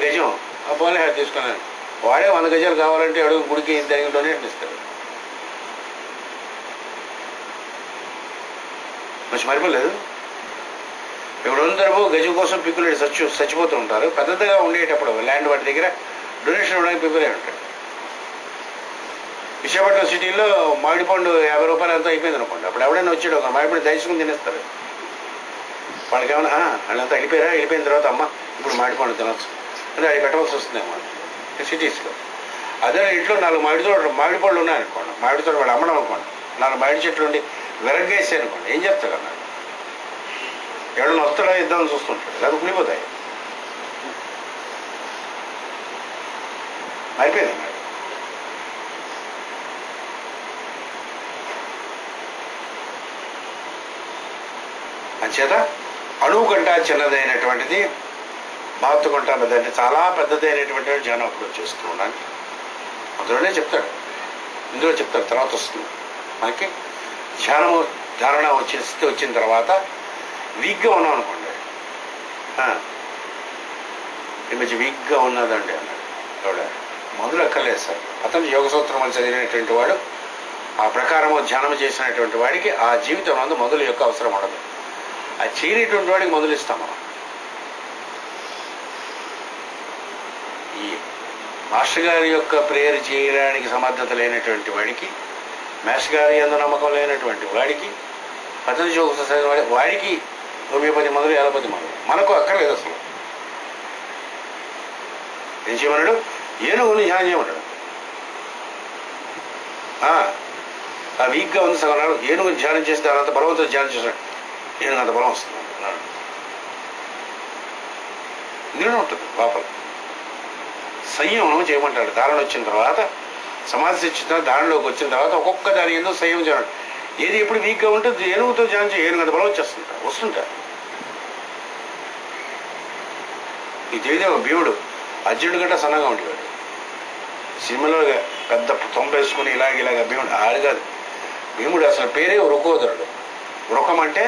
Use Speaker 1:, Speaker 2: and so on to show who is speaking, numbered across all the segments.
Speaker 1: గజం ఆ పోలే తీసుకున్నాను. వాడే 100 గజాలు కావాలంటే అడుగు గుడికి ఇంత డొనేషన్ ఇస్తాడు. మంచి మరిపోలేదు. ఇప్పుడు అందరూ గజం కోసం పిక్కులేడు చచ్చిపోతూ ఉంటారు. పెద్దదిగా ఉండేటప్పుడు ల్యాండ్ వాటి దగ్గర డొనేషన్ ఇవ్వడానికి ప్రిపేర్ అయి ఉంటాడు. విశాఖపట్నం సిటీలో మామిడి పండు 50 రూపాయలు ఎంతో అయిపోయింది అనుకోండి. అప్పుడు ఎవడైనా వచ్చాడు ఒక మామిడి పండు దయచుకుని తినేస్తారు. వాళ్ళకి ఏమన్నా వాళ్ళంతా వెళ్ళిపోయిన తర్వాత అమ్మ ఇప్పుడు మామిడి పండు తినొచ్చు అంటే అది పెట్టవలసి వస్తుందేమో సిటీస్లో. అదే ఇంట్లో 4 మామిడి పళ్ళు ఉన్నాయనుకోండి, మామిడి తోట వాళ్ళు అమ్మడం అనుకోండి, 4 మామిడి చెట్లు ఉండి విరగ్గేసాయి అనుకోండి, ఏం చెప్తాడు అన్నాడు? ఎవడన్నా వస్తాడా ఇద్దామని చూస్తుంటాడు, లేదా కులిపోతాయి. అయిపోయింది అన్నాడు. అంచేత అణువు కంట చిన్నదైనటువంటిది మహత్తు కంట పెద్ద, చాలా పెద్దదైనటువంటి ధ్యానం అప్పుడు చేస్తూ ఉండాలి. అందులోనే చెప్తాడు, ఇందులో చెప్తాడు, తర్వాత వస్తుంది మనకి ధ్యానము. ధారణ వచ్చిన తర్వాత వీక్గా ఉన్నాం అనుకోండి, ఈ మధ్య వీక్గా ఉన్నదండి అన్నాడు. ఎవడ మొదలు ఎక్కర్లేదు సార్. అతను యోగ సూత్రం చదివినటువంటి వాడు, ఆ ప్రకారము ధ్యానం చేసినటువంటి వాడికి ఆ జీవితం నందు మొదలు యొక్క అవసరం ఉండదు. అది చేయనటువంటి వాడికి మొదలు ఇస్తాం మనం. ఈ మాస్టర్ గారి యొక్క ప్రేయర్ చేయడానికి సమర్థత లేనటువంటి వాడికి, మాస్టర్ గారి యందు నమ్మకం లేనటువంటి వాడికి, పతంజలి యోగ చదివిన వాడికి హోమియోపతి మొదలు, ఎలపతి మొదలు మనకు అక్కర్లేదు అసలు. ఏం చేయమన్నాడు? ఏనుగుని ధ్యానం చేయమన్నాడు. ఆ వీక్గా ఉంది సగం ఏనుగుని ధ్యానం చేస్తే అంత బలవంతుడు ధ్యానం చేశాడు, ఏనుగు అంత బలం వస్తుంది అన్నాడు. ఇందులోనే ఉంటుంది లోపల. సంయమనం చేయమంటాడు. ధారణ వచ్చిన తర్వాత, సమాధి వచ్చిన తర్వాత, ధారణలోకి వచ్చిన తర్వాత ఒక్కొక్క దాని ఎందుకు సంయమం చేయడం. ఏది ఎప్పుడు వీక్గా ఉంటుంది ఏనుగుతో ధ్యానం చేయ, ఏనుగు అంత బలం వస్తుంటా. ఈ జయదేవ భీముడు అర్జునుడు గట్ట సన్నగా ఉండేవాడు. సినిమాలో పెద్ద తొంపేసుకుని ఇలాగ భీముడు ఆడు కాదు. భీముడు అసలు పేరే వృకోదరుడు. వృకం అంటే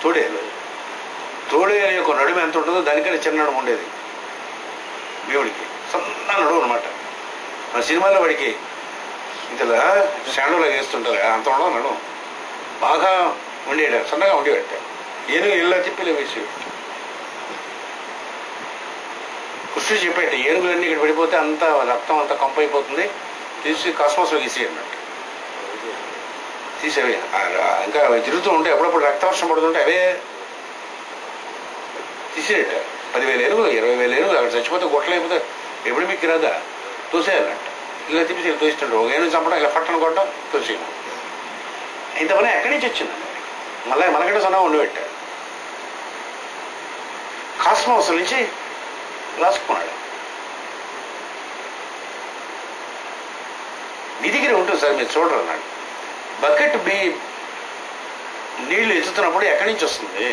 Speaker 1: తోడేలు. తోడేలు యొక్క నడుము ఎంత ఉంటుందో దానికన్నా చిన్న నడుము ఉండేది భీముడికి. సన్న నడుము అనమాట. మన సినిమాలో వాడికి ఇంతలా షాడోలాగా వేస్తుంటారు, అంత ఉండవు నడుము. బాగా ఉండేట, సన్నగా ఉండేవాట. ఏనుగు ఇలా తిప్పిలే వేసి కృష్ణుడు చెప్పేట, ఏనుగులన్నీ ఇక్కడ పడిపోతే అంత రక్తం అంతా కంపు అయిపోతుంది, తీసి కాస్మాస్లో తీసేయి అన్నట్టు. తీసేవి ఇంకా తిరుగుతూ ఉంటే అప్పుడప్పుడు రక్తవర్షం పడుతుంటే అవే తీసేట. 10,000 ఏనుగులు, 20,000 ఏనుగులు అక్కడ చచ్చిపోతే గొట్టలైపోతే ఎప్పుడు మీకు రాదా తోసేయాలన్నట్టు. ఇలా తిప్పి తోస్తుంటారు. ఒక ఏనుగు చంపడం, ఇలా పట్టణం కొట్టడం, తోసేయడం. ఇంత పని ఎక్కడి నుంచి వచ్చిందండి? మళ్ళీ మనకంటే సొన్నా ఉండిపెట్టాడు. కాస్మాస్ నుంచి రాసుకున్నాడు. మీ దగ్గర ఉంటుంది సార్, మీరు చూడరు అన్నాడు. బకెట్ నీళ్లు ఎత్తుతున్నప్పుడు ఎక్కడి నుంచి వస్తుంది?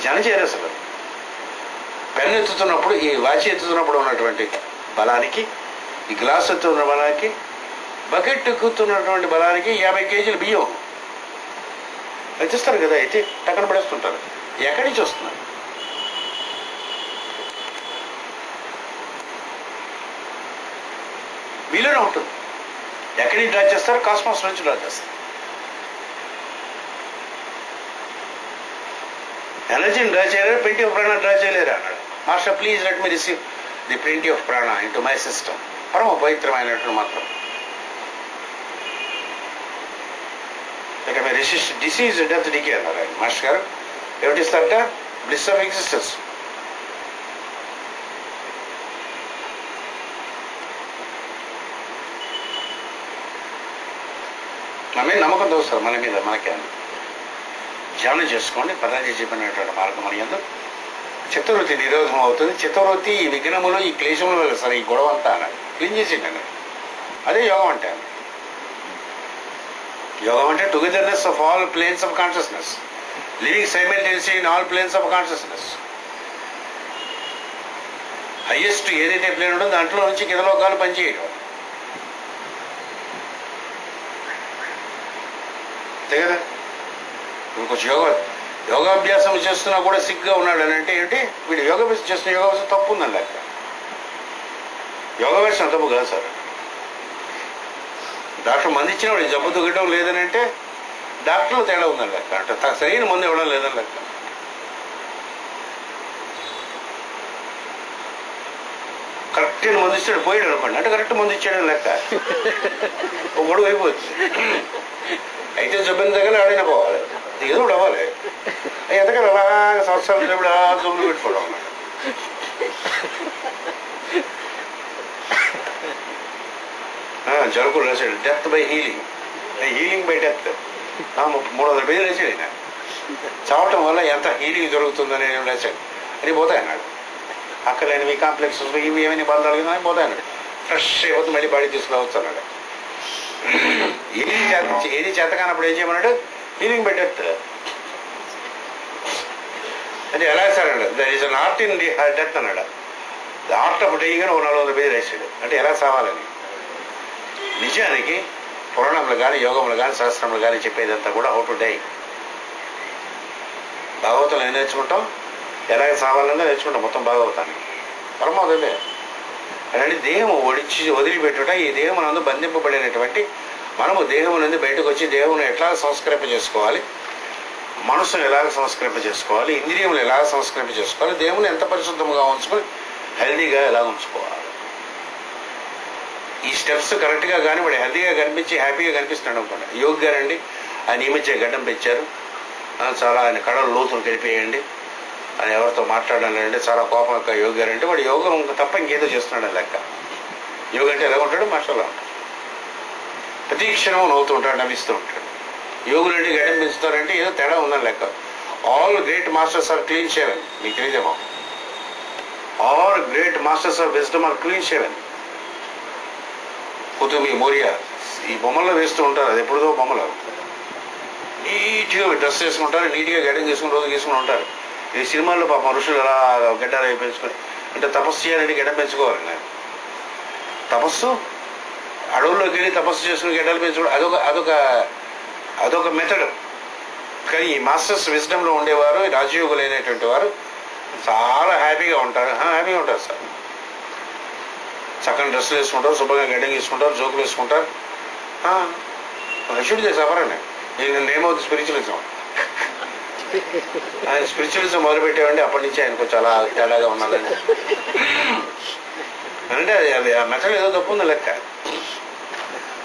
Speaker 1: జనం చేయరు అసలు. పెన్ను ఎత్తుతున్నప్పుడు, ఈ వాచి ఎత్తుతున్నప్పుడు ఉన్నటువంటి బలానికి, ఈ గ్లాస్ ఎత్తుతున్న బలానికి, బకెట్ ఎక్కుతున్నటువంటి బలానికి 50 కేజీలు బియ్యం ఎత్తిస్తారు కదా, ఎత్తి టక్కన పడేస్తుంటారు. ఎక్కడి నుంచి వస్తున్నారు? మీలోనే ఉంటుంది. ఎక్కడి నుంచి డ్రా చేస్తారు? కాస్మాస్ నుంచి డ్రా చేస్తారు. ఎనర్జీని డ్రా చేయలేరు, ప్రింట్ ఆఫ్ ప్రాణ డ్రా చేయలేరు అన్నాడు. Master please let me receive the print of ప్రాణ ఇంటూ మై సిస్టమ్. పరమ పవిత్రమైనటువంటి మాత్రం. ఇక మీ డిసీజ్ డెత్ డికే అన్నారు ఆయన మాస్టర్ గారు. ఏమిటిస్తారట? Bliss of existence. మన మీద నమ్మకం తోస్తారు, మన మీద మనకే. ధ్యానం చేసుకోండి. పతంజలి చెప్పినటువంటి మార్గం మన యందు చిత్తవృత్తి నిరోధం అవుతుంది. చిత్తవృత్తి ఈ విఘ్నములు, ఈ క్లేశములు సరే, ఈ గొడవ అంతా అన్నాడు క్లీన్ చేసిండి. అదే యోగం అంటే. యోగం అంటే togetherness of all planes of consciousness, living simultaneously in all planes of consciousness. Highest ఏదైతే ప్లేన్ ఉంటుందో దాంట్లో నుంచి కింద లోకాలు పనిచేయడం. అంతే కదా. ఇప్పుడు కొంచెం యోగాభ్యాసం చేస్తున్నా కూడా సిగ్గా ఉన్నాడు అని అంటే ఏంటి, వీడు యోగాభ్యాసం చేస్తున్న యోగాభ్యాసం తప్పు ఉందని లెక్క. యోగాభ్యాసం తప్పు కాదు సార్. డాక్టర్ మంది ఇచ్చిన వాడు జబ్బు దిగడం లేదని అంటే డాక్టర్లు తేడా ఉందని లెక్క. అంటే సరైన మందు ఇవ్వడం లేదని లెక్క. కరెక్ట్ మందు ఇచ్చాడు పోయాడు అనుకోండి, అంటే కరెక్ట్ మందు ఇచ్చాడని లెక్క. ఒక గొడవ అయిపోతుంది. అయితే జబ్బుని దగ్గర ఆడినా పోవాలి, ఏదో కూడా అవ్వాలి. ఎంతకని అలాగా సంవత్సరాలు జబ్బుడు అలా జబ్బులు పెట్టుకోవడం అన్నమాట. జరుకులు రాశాడు death by healing, healing by death. 300 పేజీలు రాశాడు ఆయన. చావటం వల్ల ఎంత హీలింగ్ జరుగుతుందని రాశాడు. అది పోతాయి అన్నాడు. అక్కలేనివి కాంప్లెక్స్ ఇవి ఏమైనా బాధలు కలిగిందని పోతాయి అన్నాడు. ఫ్రెష్ అయిపోతుంది, మళ్ళీ బాడీ తీసుకురావచ్చు అన్నాడు. ఏది చేత కానప్పుడు ఏం చేయమన్నాడు, హీలింగ్ బై డెత్. అంటే ఎలా సార్ అన్నాడు, there is an art in death అన్నాడు. ఆర్ట్ ఆఫ్ డైయింగ్ అని 400 పేజీలు రాశాడు. అంటే ఎలా సావాలని. నిజానికి పురాణములు కానీ యోగములు కానీ శాస్త్రములు కానీ చెప్పేదంతా కూడా హౌ టు డై. భాగవతంలో ఏం నేర్చుకుంటాం, ఎలాగ సావాలన్నా నేర్చుకుంటాం మొత్తం భాగవతాన్ని. పరమావదే అలాంటి దేహము వదిలిపెట్టుట, ఈ దేహమునందు బంధింపబడినటువంటి మనము దేహము నుండి బయటకు వచ్చి దేవుని ఎట్లా సంస్కరింప చేసుకోవాలి, మనసును ఎలాగ సంస్కరింప చేసుకోవాలి, ఇంద్రియములు ఎలాగ సంస్కరింప చేసుకోవాలి, దేవుని ఎంత పరిశుద్ధముగా ఉంచుకొని హెల్దీగా ఎలా ఉంచుకోవాలి. ఈ స్టెప్స్ కరెక్ట్గా కానీ వాడు హెల్దీగా కనిపించి హ్యాపీగా కనిపిస్తున్నాడు అనుకోండి. యోగి గారండి ఆయన ఈ మధ్య గడ్డం పెంచారు, చాలా ఆయన కడలు లోతులు గడిపేయండి, ఆయన ఎవరితో మాట్లాడాలంటే చాలా కోపం యొక్క యోగి గారంటే వాడు యోగం తప్ప ఇంకేదో చేస్తున్నాడు లెక్క. యోగ అంటే ఎలా ఉంటాడు, మాస్టర్లో ఉంటాడు. ప్రతి క్షణం నవ్వుతూ ఉంటాడు, నవ్విస్తూ ఉంటాడు. యోగులు అంటే గడ్డం పెంచుతారంటే ఏదో తేడా ఉందని లెక్క. All great masters are clean shaven. మీకు తెలియదేమో, all great masters are wisdom are clean shaven. కుతుబి మౌర్య ఈ బొమ్మల్లో వేస్తూ ఉంటారు, అది ఎప్పుడుదో బొమ్మలు. నీట్గా డ్రెస్ చేసుకుంటారు, నీట్గా గడ్డం చేసుకుని రోజు తీసుకుని ఉంటారు. ఈ సినిమాల్లో పాపం ఋషులు ఎలా గడ్డాలు అవి పెంచుకొని, అంటే తపస్సు చేయాలంటే గడ్డం పెంచుకోవాలి. నేను తపస్సు అడవుల్లోకి వెళ్ళి తపస్సు చేసుకుని గడ్డలు పెంచుకోవడం అదొక మెథడ్. కానీ ఈ మాస్టర్స్ విజ్డమ్లో ఉండేవారు, రాజయోగులు అయినటువంటి వారు చాలా హ్యాపీగా ఉంటారు. హ్యాపీగా ఉంటారు సార్. చక్కని డ్రెస్సులు వేసుకుంటారు, శుభ్రంగా గడ్డం వేసుకుంటారు, జోకులు వేసుకుంటారు. షుడ్ చేసి ఎవరనే నేమ్ అవుతుంది స్పిరిచువలిజం. ఆయన స్పిరిచువలిజం మొదలుపెట్టేవండి, అప్పటి నుంచి ఆయన కొంచెం అలా తేడాగా ఉన్నారండి. అంటే అది ఆ మెథడ్ ఏదో తప్పు ఉంది లెక్క.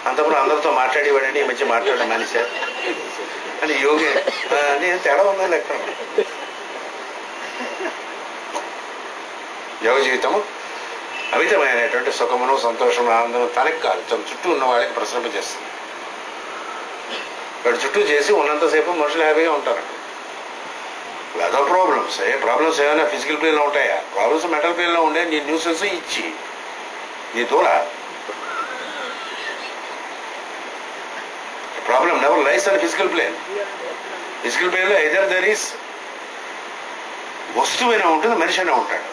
Speaker 1: అంతప్పుడు అందరితో మాట్లాడేవాడండి, ఈ మధ్య మాట్లాడడం మనిషి అని యోగి అని తేడా ఉందని లెక్క. యోగ జీవితము అమితమైనటువంటి సుఖమును సంతోషము ఆనందము తనకి కాదు, తన చుట్టూ ఉన్న వాళ్ళకి ప్రసరింపజేస్తుంది. వాడు చుట్టూ చేసి ఉన్నంతసేపు మనుషులు హ్యాపీగా ఉంటారు. అదో ప్రాబ్లమ్స్ ఏమైనా ఫిజికల్ ప్లేన్లో ఉంటాయా? ప్రాబ్లమ్స్ మెంటల్ ప్లేన్లో ఉండే నీ న్యూసెన్స్ ఇచ్చి నీ దూల. Problem never lies and physical plane. Physical ప్లేన్లో ఎదర్ దర్ ఈస్ వస్తువైనా ఉంటుంది, మనిషి అయినా ఉంటాడు.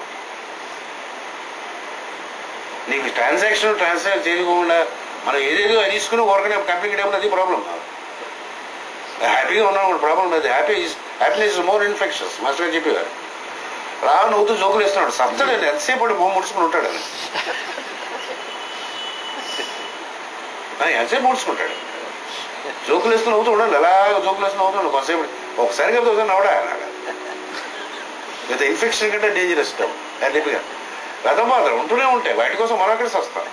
Speaker 1: నీకు ట్రాన్సాక్షన్ చేయకుండా మనం ఏదేదో తీసుకుని ఊరకనే కంపెనీకి డబ్బులు, అది ప్రాబ్లం. హ్యాపీగా ఉన్నాం ప్రాబ్లం లేదు. Happiness is more infections. Master గారు చెప్పేవారు. రా నవ్వుతూ జోకులు వేస్తున్నాడు, సత్తడండి ఎంతసేపు ముడుచుకుని ఉంటాడు. ఎంతసేపు ముడుచుకుంటాడు, జోకులు వేస్తూ నవ్వుతూ ఉండాలి. అలాగ జోకులు వేస్తూ నవ్వుతాడు కొంతసేపు. ఒకసారిగా నవ్వడా లేదా ఇన్ఫెక్షన్ కంటే డేంజరస్ హ్యాపీగా. గతం బాధలు ఉంటూనే ఉంటాయి, వాటి కోసం మనం అక్కడికి వస్తాం.